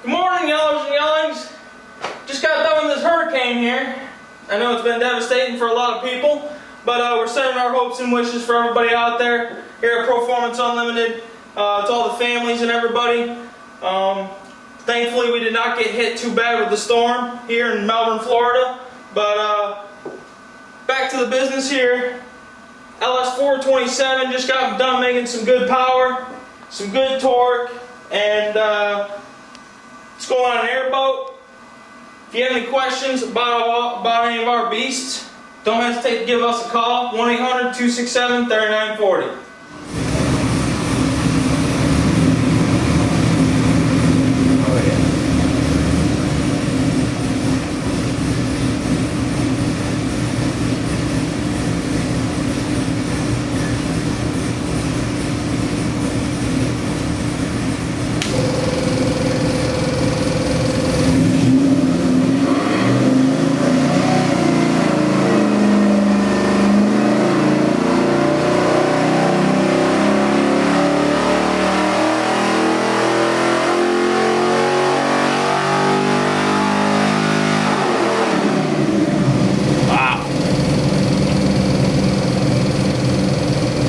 Good morning, yellers and yellings. Just got done with this hurricane here. I know it's been devastating for a lot of people, but we're sending our hopes and wishes for everybody out there here at Proformance Unlimited, to all the families and everybody. Thankfully, we did not get hit too bad with the storm here in Melbourne, Florida. But back to the business here. LS427 just got done making some good power, some good torque, and it's going on an Airboat. If you have any questions about any of our beasts, don't hesitate to give us a call, 1-800-267-3940.